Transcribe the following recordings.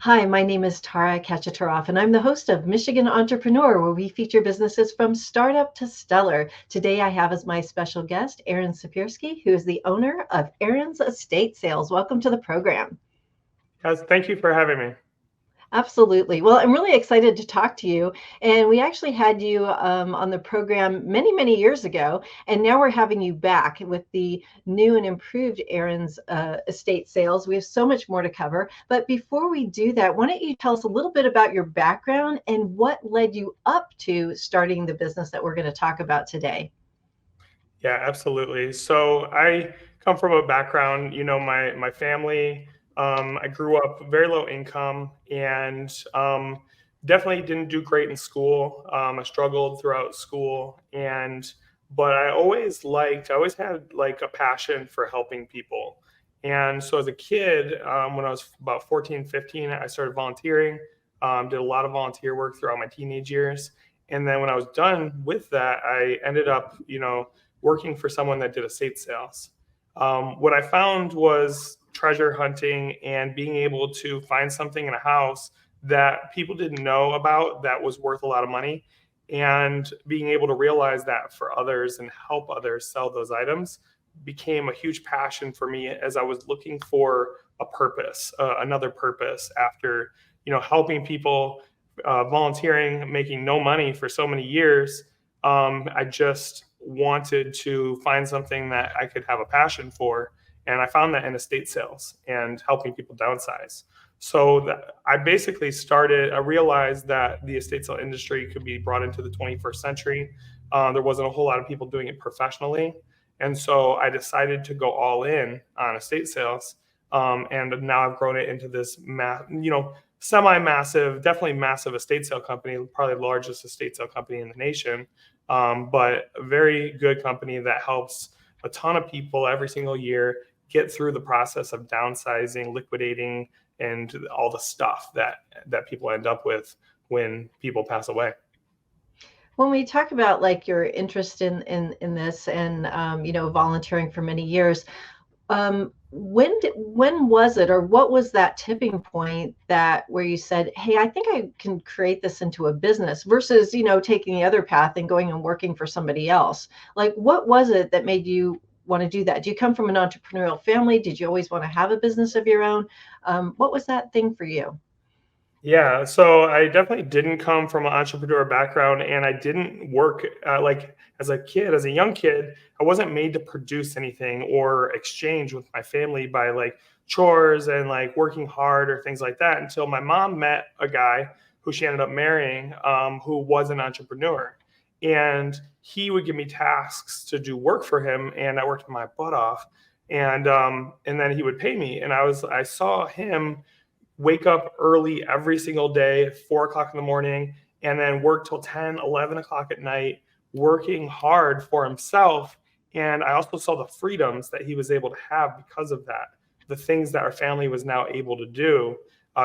Hi, my name is Tara Kachaturoff, and I'm the host of Michigan Entrepreneur, where we feature businesses from startup to stellar. Today, I have as my special guest Aaron Siepierski, who is the owner of Aaron's Estate Sales. Welcome to the program. Yes, thank you for having me. Absolutely. Well, I'm really excited to talk to you. And we actually had you on the program many, many years ago. And now we're having you back with the new and improved Aaron's estate sales. We have so much more to cover. But before we do that, why don't you tell us a little bit about your background and what led you up to starting the business that we're going to talk about today? Yeah, absolutely. So I come from a background, my family, I grew up very low income and definitely didn't do great in school. I struggled throughout school but I always had like a passion for helping people. And so as a kid, when I was about 14, 15, I started volunteering, did a lot of volunteer work throughout my teenage years. And then when I was done with that, I ended up, working for someone that did estate sales. What I found was treasure hunting and being able to find something in a house that people didn't know about that was worth a lot of money, and being able to realize that for others and help others sell those items became a huge passion for me as I was looking for a purpose, another purpose after helping people, volunteering, making no money for so many years. I just wanted to find something that I could have a passion for. And I found that in estate sales and helping people downsize. I basically I realized that the estate sale industry could be brought into the 21st century. There wasn't a whole lot of people doing it professionally. And so I decided to go all in on estate sales. And now I've grown it into this, semi-massive, definitely massive estate sale company, probably the largest estate sale company in the nation, but a very good company that helps a ton of people every single year get through the process of downsizing, liquidating, and all the stuff that people end up with when people pass away. When we talk about like your interest in this and volunteering for many years, when was it, or what was that tipping point that where you said, hey, I think I can create this into a business versus taking the other path and going and working for somebody else? Like, what was it that made you want to do that? Do you come from an entrepreneurial family? Did you always want to have a business of your own? What was that thing for you? Yeah, so I definitely didn't come from an entrepreneur background, and I didn't work like as a kid, as a young kid. I wasn't made to produce anything or exchange with my family by like chores and like working hard or things like that until my mom met a guy who she ended up marrying, who was an entrepreneur, and he would give me tasks to do work for him, and I worked my butt off, and then he would pay me, and I saw him wake up early every single day, 4 o'clock in the morning, and then work till 10, 11 o'clock at night, working hard for himself. And I also saw the freedoms that he was able to have because of that, the things that our family was now able to do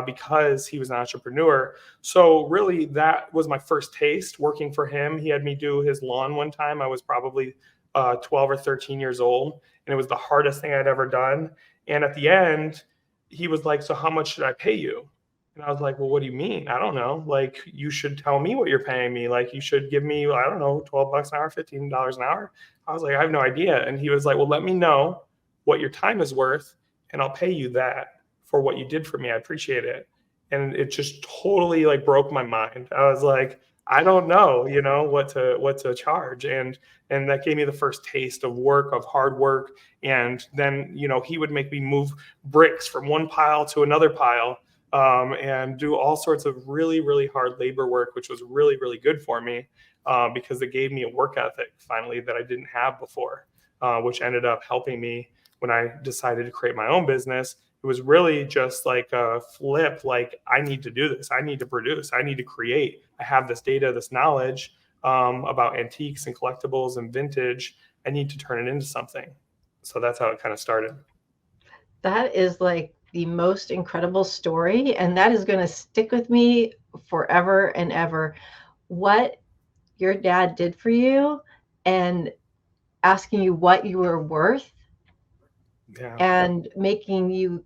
because he was an entrepreneur. So, really, that was my first taste working for him. He had me do his lawn one time. I was probably 12 or 13 years old, and it was the hardest thing I'd ever done. And at the end, he was like, "So how much should I pay you?" And I was like, "Well, what do you mean? I don't know. Like, you should tell me what you're paying me. Like, you should give me, I don't know, $12 an hour, $15 an hour." I was like, "I have no idea." And he was like, "Well, let me know what your time is worth, and I'll pay you that for what you did for me. I appreciate it." And it just totally like broke my mind. I was like, I don't know, what to charge. And that gave me the first taste of work, of hard work. And then, he would make me move bricks from one pile to another pile, and do all sorts of really, really hard labor work, which was really, really good for me, because it gave me a work ethic finally that I didn't have before, which ended up helping me when I decided to create my own business. It was really just like a flip, like, I need to do this. I need to produce. I need to create. I have this data, this knowledge, about antiques and collectibles and vintage. I need to turn it into something. So that's how it kind of started. That is like the most incredible story, and that is going to stick with me forever and ever. What your dad did for you and asking you what you were worth Yeah. and making you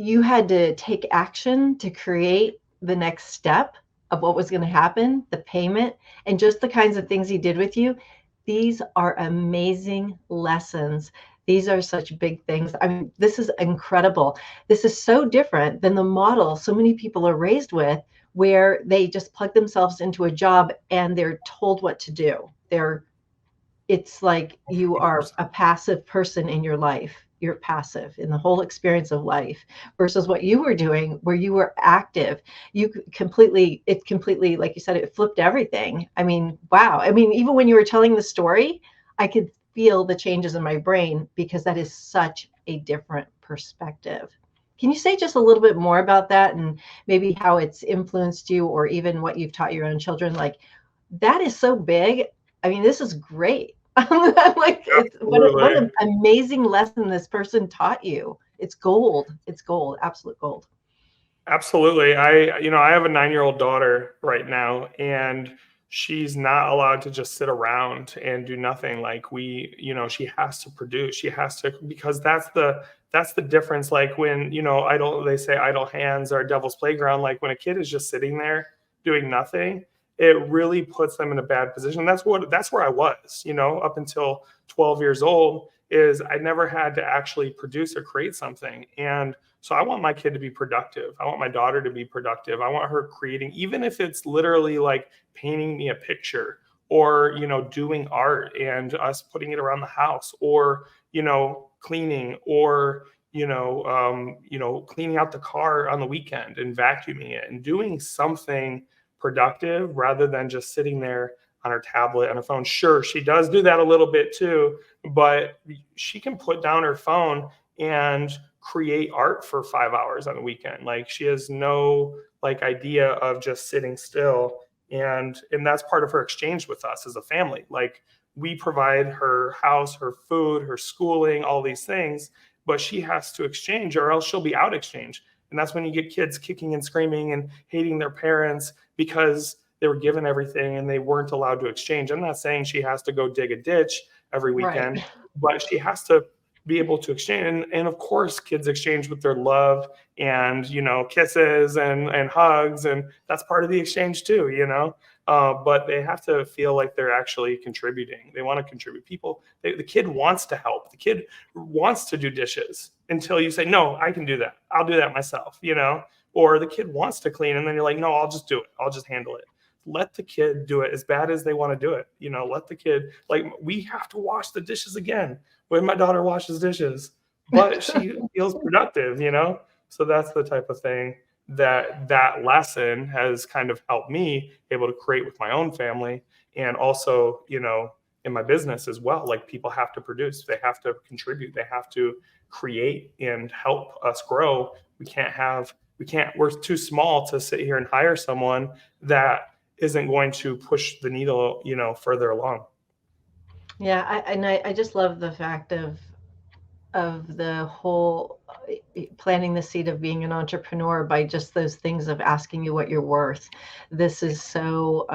you had to take action to create the next step of what was going to happen, the payment, and just the kinds of things he did with you. These are amazing lessons. These are such big things. I mean, this is incredible. This is so different than the model so many people are raised with, where they just plug themselves into a job and they're told what to do. It's like you are 100%. a passive person in your life. You're passive in the whole experience of life versus what you were doing, where you were active. It completely, like you said, it flipped everything. I mean, wow. I mean, even when you were telling the story, I could feel the changes in my brain because that is such a different perspective. Can you say just a little bit more about that and maybe how it's influenced you or even what you've taught your own children? Like, that is so big. I mean, this is great. Like, what Absolutely. an amazing lesson this person taught you. It's gold. It's gold. Absolute gold. Absolutely. I have a 9-year-old daughter right now, and she's not allowed to just sit around and do nothing. Like she has to produce. She has to, because that's the difference. Like when, they say idle hands are devil's playground. Like when a kid is just sitting there doing nothing, it really puts them in a bad position. That's where I was, up until 12 years old, is I never had to actually produce or create something. And so I want my kid to be productive. I want my daughter to be productive. I want her creating, even if it's literally like painting me a picture or, doing art and us putting it around the house or, cleaning or, cleaning out the car on the weekend and vacuuming it and doing something productive rather than just sitting there on her tablet and her phone. Sure, she does do that a little bit too, but she can put down her phone and create art for 5 hours on the weekend. Like she has no like idea of just sitting still. And that's part of her exchange with us as a family. Like we provide her house, her food, her schooling, all these things, but she has to exchange or else she'll be out exchange. And that's when you get kids kicking and screaming and hating their parents because they were given everything and they weren't allowed to exchange. I'm not saying she has to go dig a ditch every Right. weekend, but she has to be able to exchange. And of course, kids exchange with their love and, kisses and hugs. And that's part of the exchange too. But they have to feel like they're actually contributing. They want to contribute. The kid wants to help. The kid wants to do dishes until you say, no, I can do that. I'll do that myself. Or the kid wants to clean. And then you're like, no, I'll just do it. I'll just handle it. Let the kid do it as bad as they want to do it. Let the kid, like, we have to wash the dishes again when my daughter washes dishes, but she feels productive. So that's the type of thing that lesson has kind of helped me able to create with my own family and also, in my business as well. Like people have to produce, they have to contribute, they have to create and help us grow. We're too small to sit here and hire someone that isn't going to push the needle, further along. Yeah, I just love the fact of the whole planting the seed of being an entrepreneur by just those things of asking you what you're worth. This is so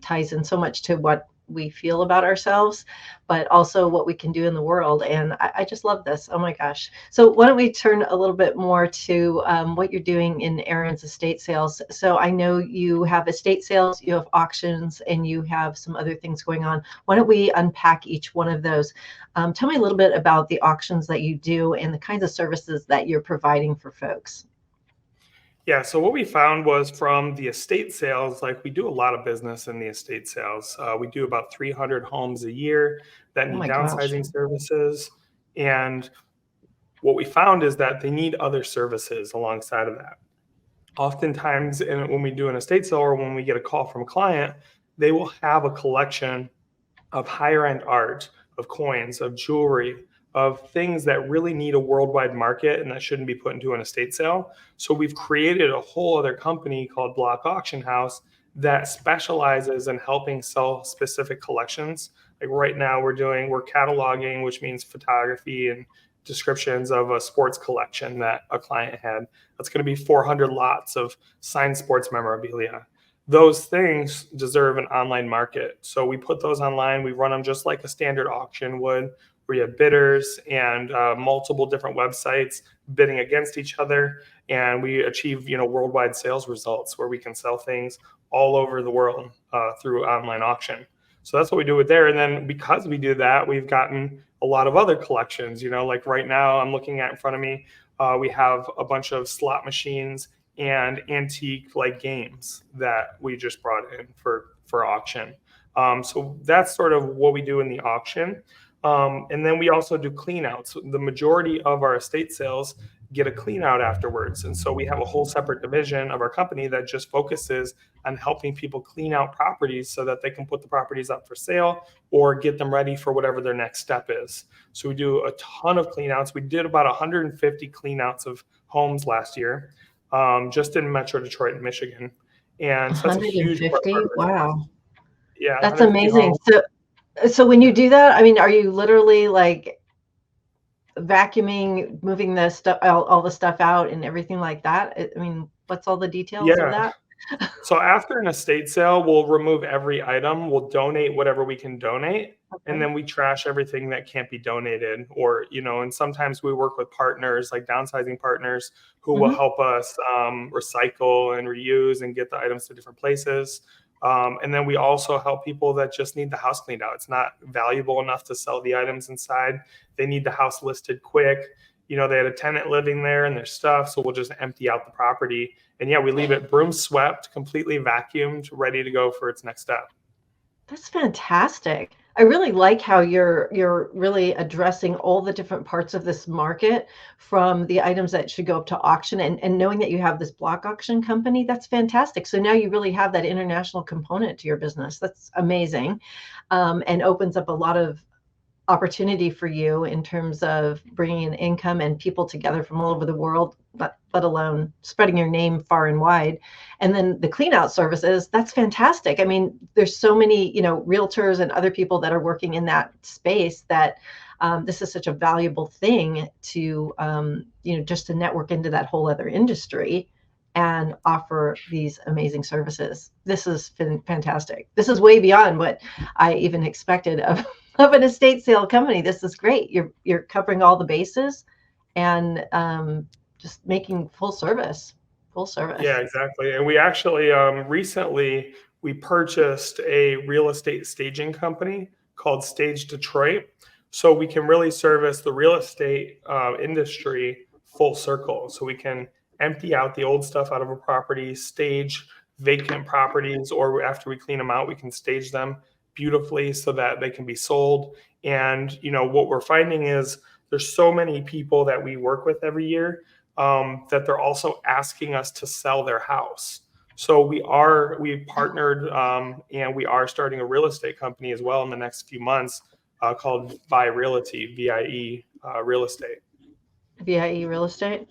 ties in so much to what we feel about ourselves, but also what we can do in the world. And I just love this. Oh my gosh. So why don't we turn a little bit more to what you're doing in Aaron's estate sales? So I know you have estate sales, you have auctions, and you have some other things going on. Why don't we unpack each one of those? Tell me a little bit about the auctions that you do and the kinds of services that you're providing for folks. Yeah, so what we found was from the estate sales, like we do a lot of business in the estate sales. We do about 300 homes a year that Oh need my gosh. downsizing services. And what we found is that they need other services alongside of that. Oftentimes, when we do an estate sale or when we get a call from a client, they will have a collection of higher end art, of coins, of jewelry, of things that really need a worldwide market and that shouldn't be put into an estate sale. So we've created a whole other company called Block Auction House that specializes in helping sell specific collections. Like right now we're cataloging, which means photography and descriptions of a sports collection that a client had. That's going to be 400 lots of signed sports memorabilia. Those things deserve an online market. So we put those online. We run them just like a standard auction would. where you have bidders and multiple different websites bidding against each other. And we achieve, worldwide sales results where we can sell things all over the world through online auction. So that's what we do with there. And then because we do that, we've gotten a lot of other collections. Like right now I'm looking at in front of me, we have a bunch of slot machines and antique like games that we just brought in for auction. So that's sort of what we do in the auction. And then we also do clean outs. The majority of our estate sales get a clean out afterwards. And so we have a whole separate division of our company that just focuses on helping people clean out properties so that they can put the properties up for sale or get them ready for whatever their next step is. So we do a ton of clean outs. We did about 150 clean outs of homes last year, just in Metro Detroit and Michigan. And so that's a huge part of our 150? business. Wow. Yeah, That's 150 amazing. homes. So when you do that, I mean, are you literally like vacuuming, moving the stuff, all the stuff out and everything like that? I mean, what's all the details of Yeah. that? So after an estate sale, we'll remove every item. We'll donate whatever we can donate. And Okay. then we trash everything that can't be donated. Or, and sometimes we work with partners, like downsizing partners, who will Mhm. help us recycle and reuse and get the items to different places. And then we also help people that just need the house cleaned out. It's not valuable enough to sell the items inside. They need the house listed quick. They had a tenant living there and their stuff, so we'll just empty out the property. And yeah, we leave it broom swept, completely vacuumed, ready to go for its next step. That's fantastic. I really like how you're really addressing all the different parts of this market, from the items that should go up to auction, and knowing that you have this block auction company, that's fantastic. So now you really have that international component to your business. That's amazing, and opens up a lot of opportunity for you in terms of bringing in income and people together from all over the world, let alone spreading your name far and wide. And then the clean out services, that's fantastic. I mean, there's so many, realtors and other people that are working in that space that this is such a valuable thing to, just to network into that whole other industry and offer these amazing services. This has been fantastic. This is way beyond what I even expected of an estate sale company. This is great. You're covering all the bases and just making full service. Yeah, exactly. And we actually recently we purchased a real estate staging company called Stage Detroit, so we can really service the real estate industry full circle. So we can empty out the old stuff out of a property, stage vacant properties, or after we clean them out, we can stage them beautifully so that they can be sold. And what we're finding is there's so many people that we work with every year that they're also asking us to sell their house. So we partnered and we are starting a real estate company as well in the next few months called VIE Realty, VIE Real Estate. VIE Real Estate.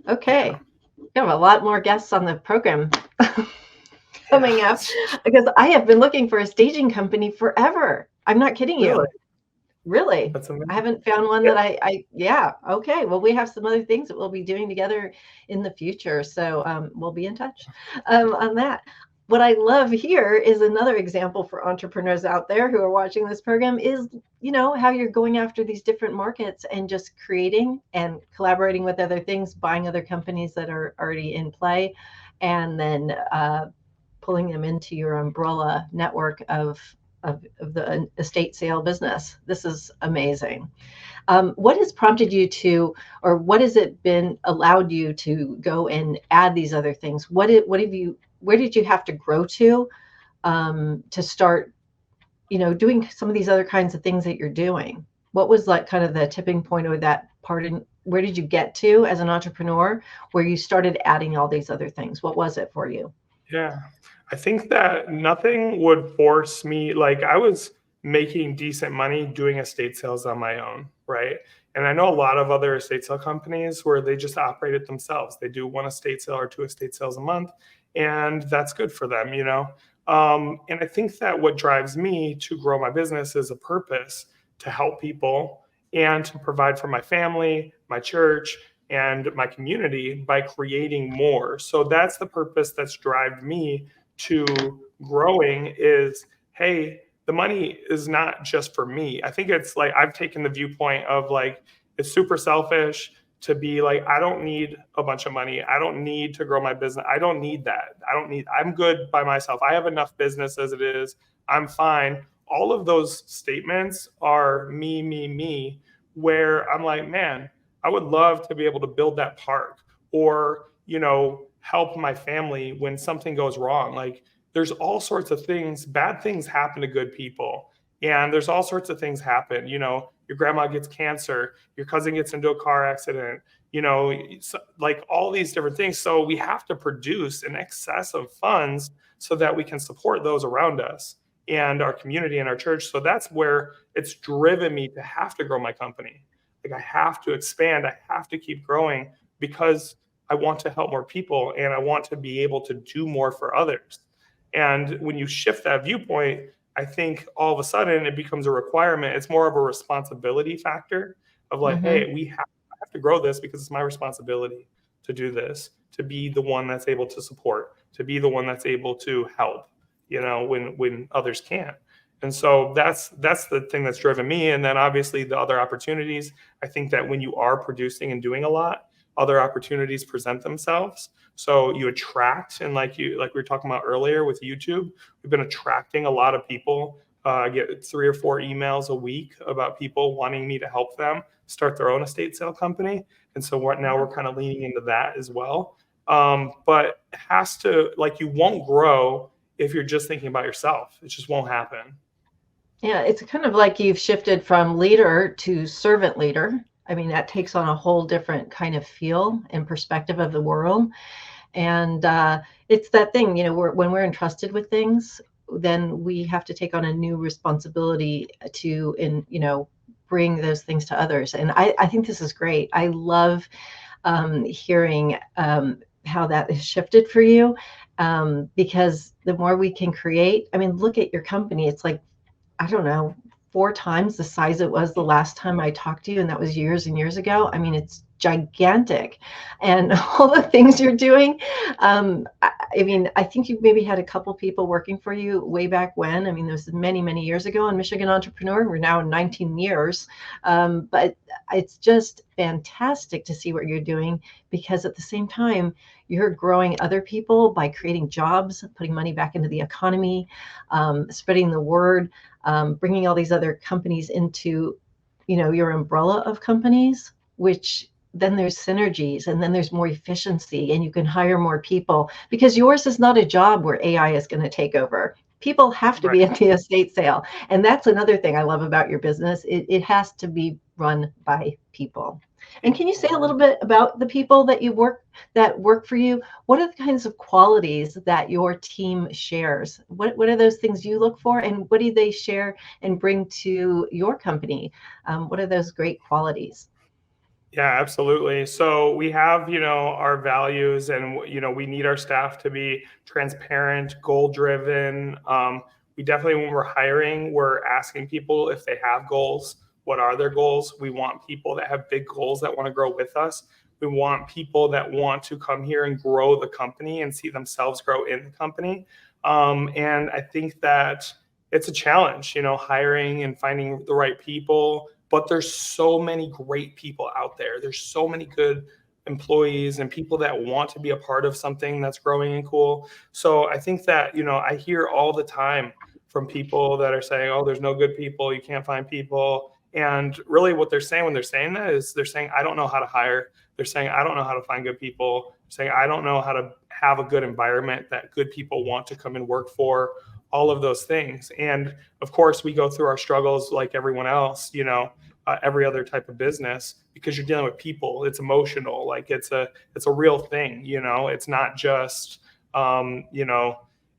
Okay. Yeah. We have a lot more guests on the program coming up, because I have been looking for a staging company forever. I'm not kidding you. Really? Really. That's amazing. I haven't found one that yeah. Okay. Well, we have some other things that we'll be doing together in the future. So we'll be in touch on that. What I love here is another example for entrepreneurs out there who are watching this program is, how you're going after these different markets and just creating and collaborating with other things, buying other companies that are already in play, and then pulling them into your umbrella network of the estate sale business. This is amazing. What has prompted you to, or what has it been allowed you to go and add these other things? Where did you have to grow to start, doing some of these other kinds of things that you're doing? What was like kind of the tipping point or that part in, where did you get to as an entrepreneur where you started adding all these other things? What was it for you? Yeah. I think that nothing would force me, like I was making decent money doing estate sales on my own, right? And I know a lot of other estate sale companies where they just operate it themselves. They do one estate sale or two estate sales a month, and that's good for them, And I think that what drives me to grow my business is a purpose to help people and to provide for my family, my church, and my community by creating more. So that's the purpose that's driving me to growing is, hey, the money is not just for me. I think it's like I've taken the viewpoint of like it's super selfish to be like, I don't need a bunch of money. I don't need to grow my business. I don't need that. I'm good by myself. I have enough business as it is. I'm fine. All of those statements are me, where I'm like, man, I would love to be able to build that park or, help my family when something goes wrong. Like there's all sorts of things, bad things happen to good people. And there's all sorts of things happen. Your grandma gets cancer, your cousin gets into a car accident, like all these different things. So we have to produce an excess of funds so that we can support those around us and our community and our church. So that's where it's driven me to have to grow my company. Like I have to expand, I have to keep growing because I want to help more people and I want to be able to do more for others. And when you shift that viewpoint, I think all of a sudden it becomes a requirement. It's more of a responsibility factor of like, Mm-hmm. hey, I have to grow this because it's my responsibility to do this, to be the one that's able to support, to be the one that's able to help, when others can't. And so that's the thing that's driven me. And then obviously the other opportunities, I think that when you are producing and doing a lot, other opportunities present themselves. So you attract, and like we were talking about earlier with YouTube, we've been attracting a lot of people. I get 3 or 4 emails a week about people wanting me to help them start their own estate sale company. And so now we're kind of leaning into that as well. But it has to, like, you won't grow if you're just thinking about yourself. It just won't happen. Yeah, it's kind of like you've shifted from leader to servant leader. I mean, that takes on a whole different kind of feel and perspective of the world. And it's that thing, when we're entrusted with things, then we have to take on a new responsibility to bring those things to others. And I think this is great. I love hearing how that has shifted for you, because the more we can create, I mean, look at your company. It's like, I don't know, 4 times the size it was the last time I talked to you, and that was years and years ago. I mean, it's gigantic, and all the things you're doing. I mean, I think you maybe had a couple people working for you way back when. I mean, this was many, many years ago on Michigan Entrepreneur. We're now in 19 years, but it's just fantastic to see what you're doing, because at the same time, you're growing other people by creating jobs, putting money back into the economy, spreading the word, bringing all these other companies into, your umbrella of companies, which then there's synergies, and then there's more efficiency, and you can hire more people, because yours is not a job where AI is going to take over. People have to Right. be at the estate sale. And that's another thing I love about your business. It has to be run by people. And can you say a little bit about the people that work for you? What are the kinds of qualities that your team shares? What are those things you look for, and what do they share and bring to your company? What are those great qualities? Yeah, absolutely. So we have, our values, and we need our staff to be transparent, goal driven. We definitely, when we're hiring, we're asking people if they have goals. What are their goals? We want people that have big goals that want to grow with us. We want people that want to come here and grow the company and see themselves grow in the company. And I think that it's a challenge, hiring and finding the right people. But there's so many great people out there. There's so many good employees and people that want to be a part of something that's growing and cool. So I think that, I hear all the time from people that are saying, oh, there's no good people, you can't find people. And really what they're saying when they're saying that is they're saying, I don't know how to hire. They're saying, I don't know how to find good people. They're saying, I don't know how to have a good environment that good people want to come and work for, all of those things. And of course, we go through our struggles like everyone else, every other type of business, because you're dealing with people. It's emotional. Like it's a real thing, it's not just, and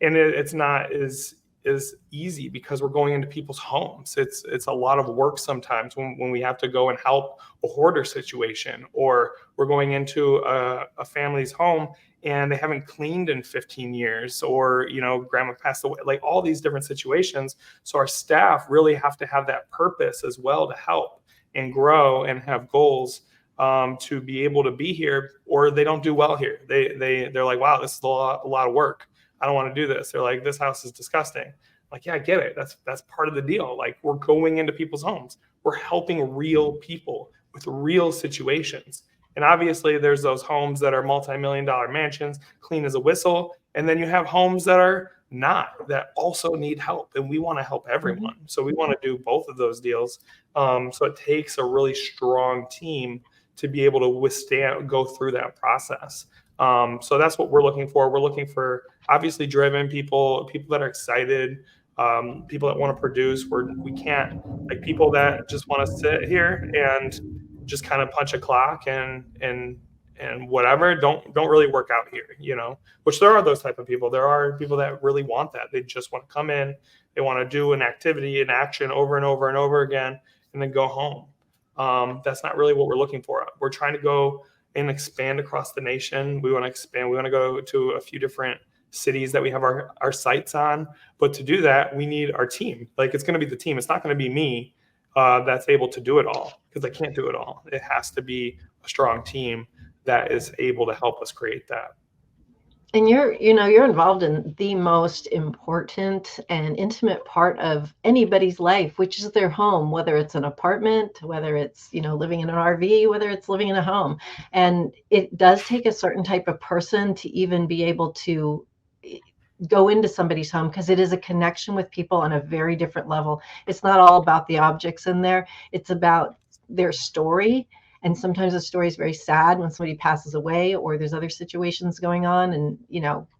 it's not as easy because we're going into people's homes. It's a lot of work sometimes when we have to go and help a hoarder situation, or we're going into a family's home and they haven't cleaned in 15 years, or grandma passed away, like all these different situations. So our staff really have to have that purpose as well to help and grow and have goals, to be able to be here, or they don't do well here. They're like, wow, this is a lot of work. I don't want to do this. They're like, this house is disgusting. Like, yeah, I get it. That's part of the deal. Like, we're going into people's homes. We're helping real people with real situations. And obviously there's those homes that are multi-million dollar mansions, clean as a whistle. And then you have homes that are not, that also need help. And we want to help Mhm. everyone. So we want to do both of those deals. So it takes a really strong team to be able to go through that process. So that's what we're looking for. We're looking for obviously driven people, people that are excited, people that want to produce. We can't, like, people that just want to sit here and just kind of punch a clock and whatever don't really work out here, which there are those type of people. There are people that really want that. They just want to come in, they want to do an activity, an action over and over and over again, and then go home. That's not really what we're looking for. We're trying to go and expand across the nation. We want to expand. We want to go to a few different cities that we have our sites on. But to do that, we need our team. Like, it's going to be the team. It's not going to be me that's able to do it all, because I can't do it all. It has to be a strong team that is able to help us create that. And you're involved in the most important and intimate part of anybody's life, which is their home, whether it's an apartment, whether it's, living in an RV, whether it's living in a home. And it does take a certain type of person to even be able to go into somebody's home, because it is a connection with people on a very different level. It's not all about the objects in there. It's about their story. And sometimes the story is very sad when somebody passes away, or there's other situations going on, and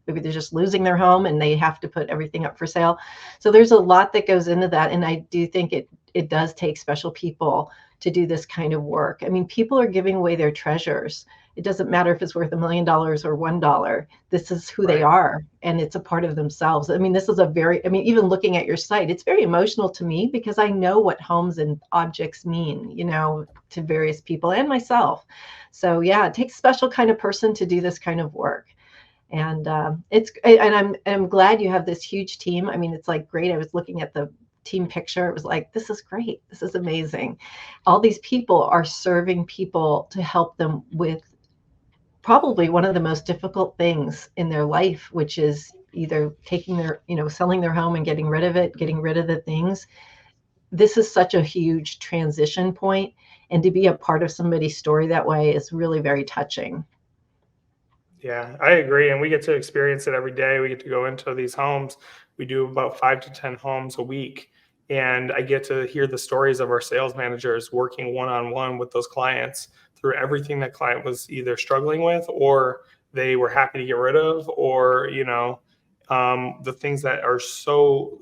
maybe they're just losing their home and they have to put everything up for sale. So there's a lot that goes into that, and I do think it does take special people to do this kind of work. I mean, people are giving away their treasures. It doesn't matter if it's worth $1 million or $1. This is who they Right. are, and it's a part of themselves. I mean, even looking at your site, it's very emotional to me, because I know what homes and objects mean, to various people and myself. So yeah, it takes a special kind of person to do this kind of work. And I'm glad you have this huge team. I mean, it's like great. I was looking at the team picture. It was like, this is great. This is amazing. All these people are serving people to help them with probably one of the most difficult things in their life, which is either selling their home and getting rid of it, getting rid of the things. This is such a huge transition point, and to be a part of somebody's story that way is really very touching. Yeah, I agree. And we get to experience it every day. We get to go into these homes. We do about 5 to 10 homes a week. And I get to hear the stories of our sales managers working one on one with those clients through everything that client was either struggling with, or they were happy to get rid of, or, the things that are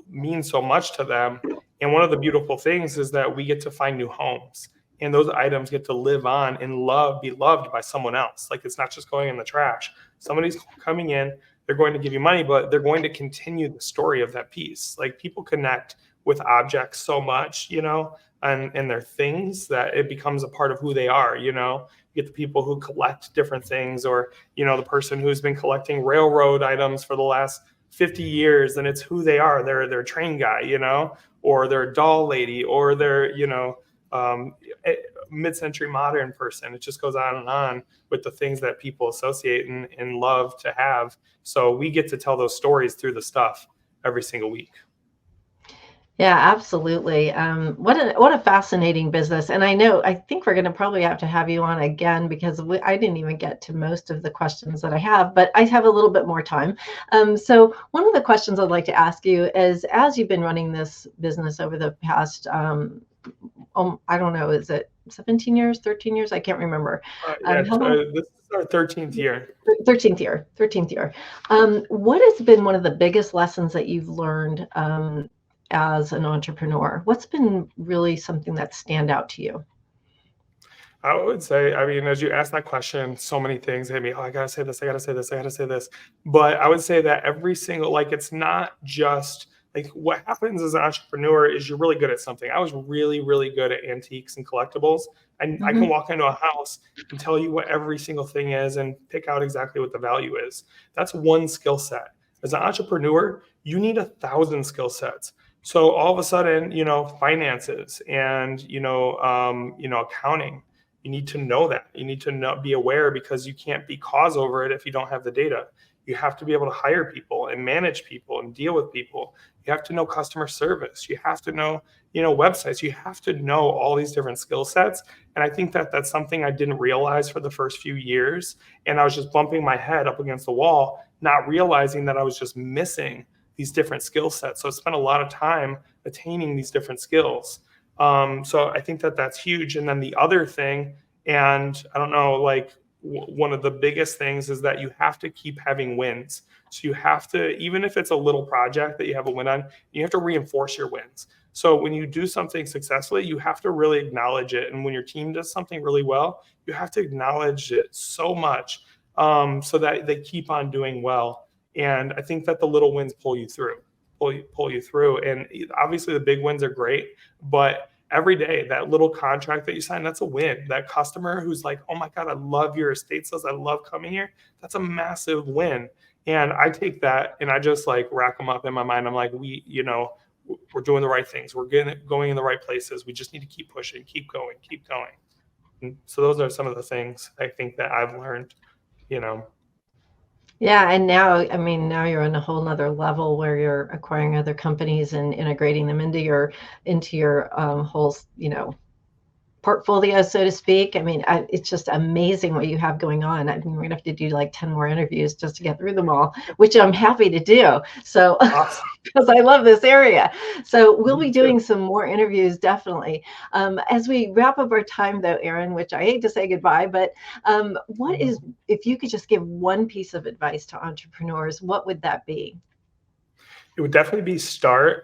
mean so much to them. And one of the beautiful things is that we get to find new homes, and those items get to live on and be loved by someone else. Like, it's not just going in the trash. Somebody's coming in, they're going to give you money, but they're going to continue the story of that piece. Like, people connect with objects so much, and their things, that it becomes a part of who they are. You get the people who collect different things, or, the person who's been collecting railroad items for the last 50 years, and it's who they are. They're a train guy, or they're a doll lady, or they're, mid-century modern person. It just goes on and on with the things that people associate and love to have. So we get to tell those stories through the stuff every single week. Yeah, absolutely. What a fascinating business. And I think we're going to probably have to have you on again, because I didn't even get to most of the questions that I have, but I have a little bit more time. So one of the questions I'd like to ask you is, as you've been running this business over the past, I don't know, is it 17 years, 13 years? I can't remember. Yeah, How long? this is our 13th year. 13th year. What has been one of the biggest lessons that you've learned as an entrepreneur? What's been really something that stand out to you? I would say, I mean, as you ask that question, so many things hit me. Oh, I gotta say this, I gotta say this, I gotta say this. But I would say that every single, like, it's not just like, what happens as an entrepreneur is you're really good at something. I was really, really good at antiques and collectibles. And I can Mhm. walk into a house and tell you what every single thing is and pick out exactly what the value is. That's one skill set. As an entrepreneur, you need 1,000 skill sets. So all of a sudden, finances and accounting, you need to know that. You need to be aware, because you can't be cause over it if you don't have the data. You have to be able to hire people and manage people and deal with people. You have to know customer service. You have to know, websites. You have to know all these different skill sets. And I think that that's something I didn't realize for the first few years. And I was just bumping my head up against the wall, not realizing that I was just missing these different skill sets. So I spent a lot of time attaining these different skills. So I think that that's huge. And then the other thing, and I don't know, like one of the biggest things is that you have to keep having wins. So you have to, even if it's a little project that you have a win on, you have to reinforce your wins. So when you do something successfully, you have to really acknowledge it. And when your team does something really well, you have to acknowledge it so much so that they keep on doing well. And I think that the little wins pull you through. And obviously the big wins are great, but every day, that little contract that you sign, that's a win. That customer who's like, oh my God, I love your estate sales. I love coming here. That's a massive win. And I take that and I just like rack them up in my mind. I'm like, we're doing the right things. We're going in the right places. We just need to keep pushing, keep going. And so those are some of the things I think that I've learned, Yeah, and now you're on a whole nother level where you're acquiring other companies and integrating them into your whole portfolio, so to speak. It's just amazing what you have going on. We're gonna have to do like 10 more interviews just to get through them all, which I'm happy to do. So awesome. because I love this area. So we'll be doing some more interviews, definitely. As we wrap up our time though, Aaron, which I hate to say goodbye, but if you could just give one piece of advice to entrepreneurs, what would that be? It would definitely be start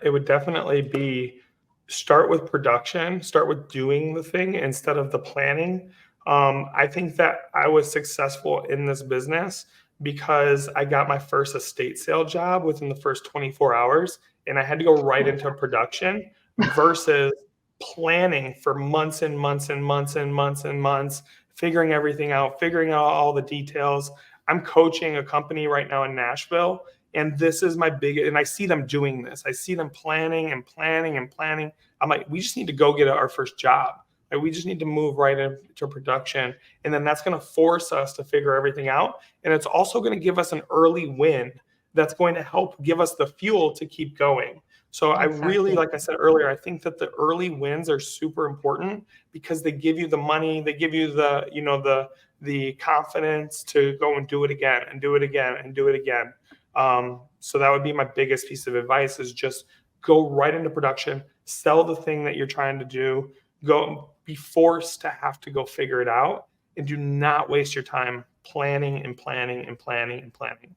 with production, start with doing the thing instead of the planning. I think that I was successful in this business because I got my first estate sale job within the first 24 hours, and I had to go right into production versus planning for months and months and months and months and months, figuring everything out, figuring out all the details. I'm coaching a company right now in Nashville, and this is my and I see them doing this. I see them planning and planning and planning. I'm like, we just need to go get our first job. Like, we just need to move right into production. And then that's going to force us to figure everything out. And it's also going to give us an early win that's going to help give us the fuel to keep going. So exactly. I really, like I said earlier, I think that the early wins are super important because they give you the money, they give you the confidence to go and do it again and do it again and do it again. So that would be my biggest piece of advice is just go right into production, sell the thing that you're trying to do, go be forced to have to go figure it out, and do not waste your time planning and planning and planning and planning.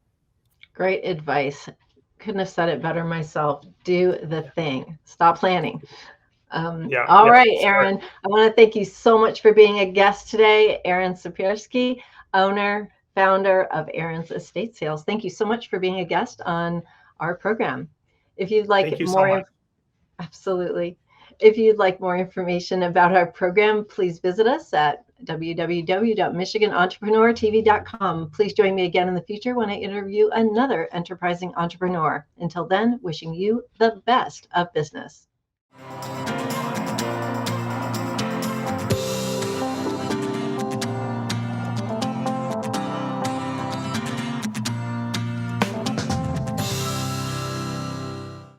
Great advice. Couldn't have said it better myself. Do the thing. Stop planning. All right, Aaron, I want to thank you so much for being a guest today. Aaron Siepierski, owner, founder of Aaron's Estate Sales. Thank you so much for being a guest on our program. If you'd like absolutely. If you'd like more information about our program, please visit us at www.michiganentrepreneurtv.com. Please join me again in the future when I interview another enterprising entrepreneur. Until then, wishing you the best of business.